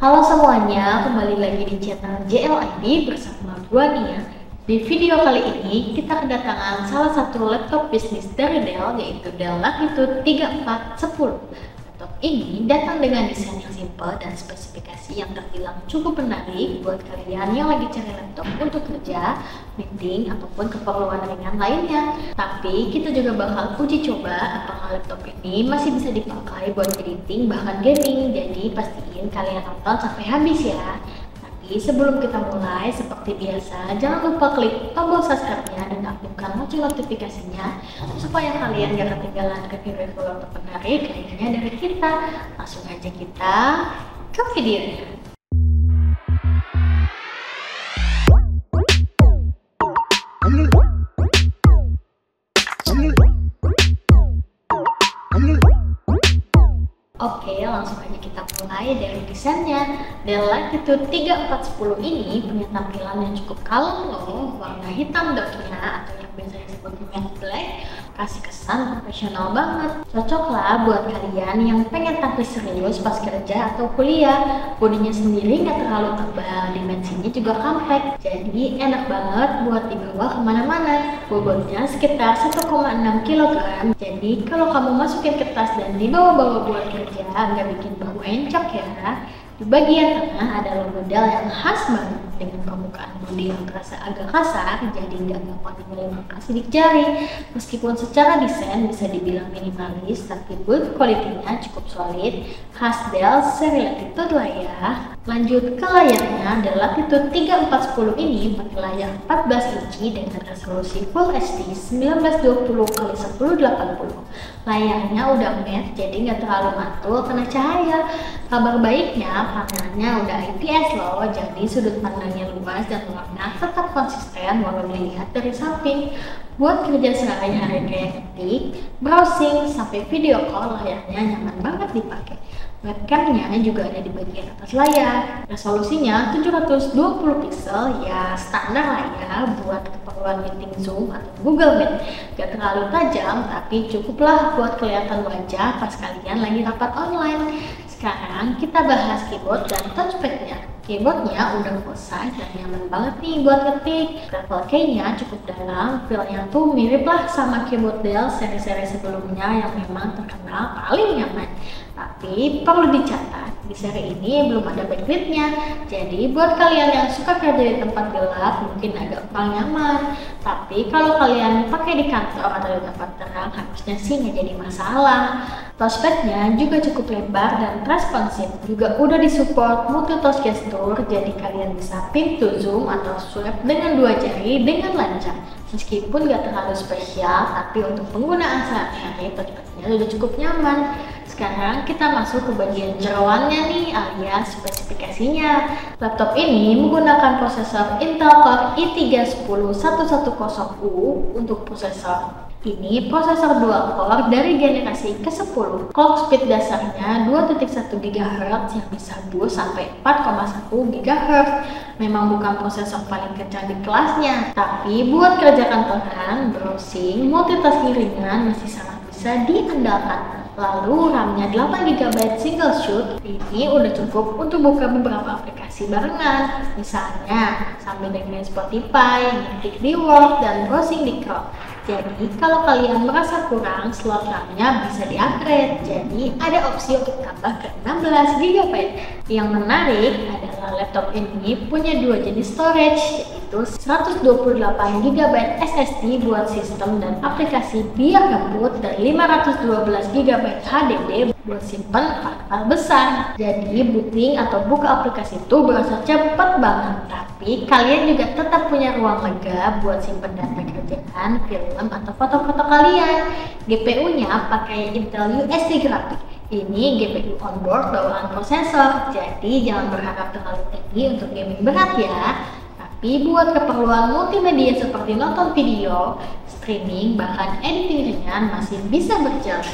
Halo semuanya, kembali lagi di channel JLID bersama gua Nia. Di video kali ini kita kedatangan salah satu laptop bisnis dari Dell, yaitu Dell Latitude 3410. Laptop ini datang dengan desain yang simple dan spesifikasi yang terbilang cukup menarik buat kalian yang lagi cari laptop untuk kerja, meeting, ataupun keperluan ringan lainnya. Tapi kita juga bakal uji coba apakah laptop ini masih bisa dipakai buat editing bahkan gaming. Jadi pastiin kalian nonton sampai habis ya. Tapi sebelum kita mulai, seperti biasa, jangan lupa klik tombol subscribe-nya dan aktifkan lonceng notifikasinya supaya kalian gak ketinggalan review-review laptop menarik lainnya dari kita. Langsung aja kita ke videonya. Oke, langsung aja kita mulai dari desainnya. Dell Latitude 3410 ini punya tampilan yang cukup kalem loh, warna hitam docknya atau yang biasa disebut matte black, kasih kesan profesional banget. Cocok lah buat kalian yang pengen tampil serius pas kerja atau kuliah. Bodinya sendiri nggak terlalu tebal, dimensinya juga compact, jadi enak banget buat dibawa kemana-mana. Bobotnya sekitar 1,6 kg, jadi kalau kamu masukin ke tas dan dibawa-bawa buat kerja nggak bikin bau encok ya. Di bagian tengah ada logo Dell yang khas banget dengan permukaan bodi yang terasa agak kasar, jadi nggak gampang dimiliki sidik jari. Meskipun secara desain bisa dibilang minimalis, tapi build quality-nya cukup solid, khas Dell seri Latitude lah ya. Lanjut ke layarnya, Dell Latitude 3410 ini pakai layar 14 inci dengan resolusi Full HD 1920x1080. Layarnya udah matte, jadi nggak terlalu mantul kena cahaya. Kabar baiknya, panelnya udah IPS loh, jadi sudut pandangnya luas dan warna tetap konsisten walau dilihat dari samping. Buat kerja sehari-hari kayak ketik, browsing, sampai video call, layarnya nyaman banget dipakai. Webcamnya juga ada di bagian atas layar. Resolusinya 720 pixel, ya standar lah ya buat keperluan meeting Zoom atau Google Meet. Gak terlalu tajam, tapi cukuplah buat kelihatan wajah pas kalian lagi rapat online. Sekarang kita bahas keyboard dan touchpad-nya. Keyboardnya udah full size dan nyaman banget nih buat ngetik. Travel key-nya cukup dalam, feel-nya tuh mirip lah sama keyboard Dell seri-seri sebelumnya yang memang terkenal paling nyaman. Tapi perlu dicatat, di seri ini belum ada backlit-nya. Jadi buat kalian yang suka kerja di tempat gelap mungkin agak kurang nyaman. Tapi kalau kalian pakai di kantor atau di tempat terang harusnya sih nggak jadi masalah. Touchpad-nya juga cukup lebar dan responsif. Juga udah disupport multi-touch gesture, jadi kalian bisa pin to zoom atau swipe dengan dua jari dengan lancar. Meskipun nggak terlalu spesial, tapi untuk penggunaan sehari-hari touchpad-nya sudah cukup nyaman. Sekarang kita masuk ke bagian jeroannya nih, alias spesifikasinya. Laptop ini menggunakan prosesor Intel Core i3-10110U untuk prosesor. Ini prosesor dual core dari generasi ke-10. Clock speed dasarnya 2.1 GHz yang bisa boost sampai 4,1 GHz. Memang bukan prosesor paling kencang di kelasnya, tapi buat kerja kantoran, browsing, multitasking ringan masih sangat bisa diandalkan. Lalu RAM-nya 8GB single shoot, ini udah cukup untuk buka beberapa aplikasi barengan, misalnya sambil dengerin Spotify, ngetik di Word, dan browsing di Chrome. Jadi kalau kalian merasa kurang, slot RAM-nya bisa di-upgrade. Jadi ada opsi untuk tambah ke 16GB. Yang menarik adalah laptop ini punya dua jenis storage, yaitu 128GB SSD buat sistem dan aplikasi biar ngebut dan 512GB HDD buat simpen file besar. Jadi booting atau buka aplikasi itu berasa cepat banget. Tapi kalian juga tetap punya ruang lega buat simpen data kerjaan, film, atau foto-foto kalian. GPU-nya pakai Intel USD Graphics. Ini GPU onboard bawaan prosesor, jadi jangan berharap terlalu tinggi untuk gaming berat ya. Tapi buat keperluan multimedia seperti nonton video, streaming, bahkan editing ringan masih bisa berjalan.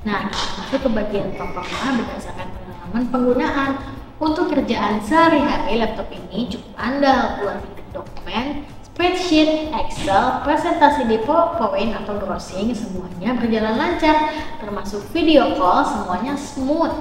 Nah, kita masuk ke bagian performa berdasarkan pengalaman penggunaan. Untuk kerjaan sehari-hari, laptop ini cukup andal buat ketik dokumen, spreadsheet, Excel, presentasi di PowerPoint atau browsing, semuanya berjalan lancar. Termasuk video call, semuanya smooth.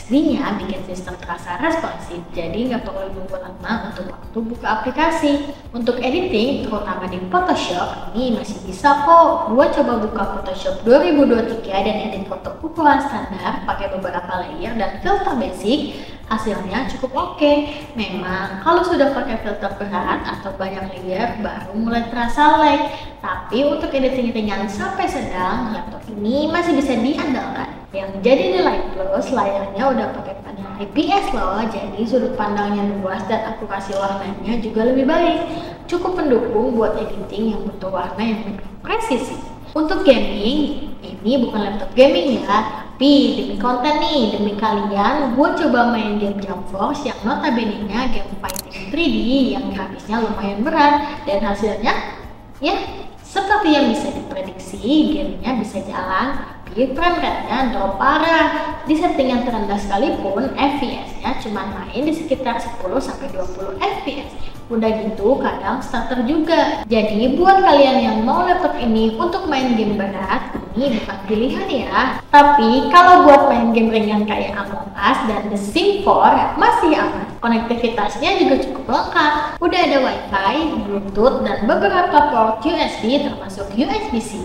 SSD SSD-nya bikin sistem terasa responsif, jadi nggak perlu nunggu lama untuk waktu buka aplikasi. Untuk editing, terutama di Photoshop, ini masih bisa kok. Gua coba buka Photoshop 2023 dan edit foto ukuran standar pakai beberapa layer dan filter basic. Hasilnya cukup oke. Memang kalau sudah pakai filter berat atau banyak layer baru mulai terasa lag. Tapi untuk editing ringan sampai sedang, laptop ini masih bisa diandalkan. Yang jadi nilai plus, layarnya udah pakai panel IPS loh, jadi sudut pandangnya luas dan akurasi warnanya juga lebih baik. Cukup mendukung buat editing yang butuh warna yang lebih presisi. Untuk gaming, ini bukan laptop gaming ya, tapi demi konten nih, demi kalian, gue coba main game Jump Force yang notabene-nya game fighting 3D yang habisnya lumayan berat, dan hasilnya ya seperti yang bisa diprediksi, gamenya bisa jalan, tapi frame rate-nya drop parah. Di setting yang terendah sekalipun, FPS-nya cuma main di sekitar 10-20 FPS. Udah gitu kadang starter juga. Jadi buat kalian yang mau laptop ini untuk main game berat, ini bukan pilihan ya. Tapi kalau buat main game ringan kayak Among Us dan The Sims 4 masih aman. Konektivitasnya juga cukup lengkap. Udah ada Wi-Fi, Bluetooth, dan beberapa port USB termasuk USB-C.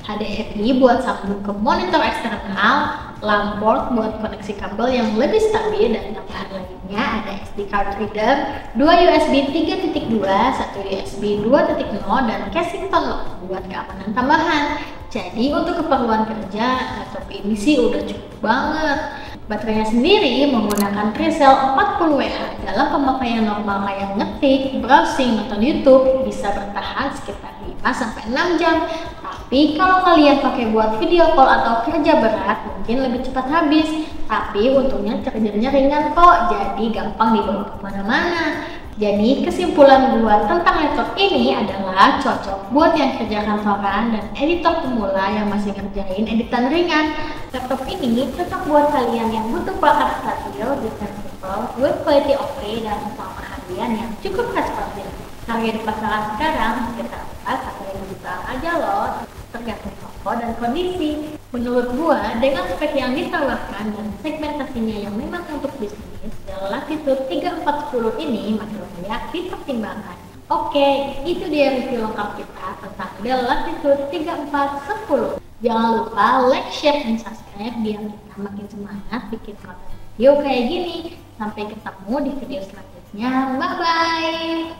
HDMI buat sambung ke monitor eksternal, LAN port buat koneksi kabel yang lebih stabil, dan tambahan lainnya ada SD card reader, 2 USB 3.2, 1 USB 2.0, dan casing lock buat keamanan tambahan. Jadi untuk keperluan kerja, laptop ini sih udah cukup banget. Baterainya sendiri menggunakan Trisel 40Wh. Dalam pemakaian normal kayak ngetik, browsing, nonton YouTube bisa bertahan sekitar 5-6 jam. Tapi kalau kalian pakai buat video call atau kerja berat, mungkin lebih cepat habis. Tapi untungnya chargernya ringan kok, jadi gampang dibawa kemana-mana. Jadi kesimpulan gua tentang laptop ini adalah cocok buat yang kerja kantoran dan editor pemula yang masih ngerjain editan ringan. Laptop ini cocok buat kalian yang butuh perangkat stabil, desain simple, good quality of play, dan sama harian yang cukup responsif. Harga di pasaran sekarang sekitar 4 atau 5 juta aja loh, tergantung toko dan kondisi. Menurut gua, dengan spek yang ditawarkan dan segmentasinya yang memang untuk bisnis, Dell Latitude 3410 ini masih layak dipertimbangkan. Oke, itu dia review lengkap kita tentang Dell Latitude 3410. Jangan lupa like, share, dan subscribe biar kita makin semangat bikin konten video kayak gini. Sampai ketemu di video selanjutnya. Bye-bye!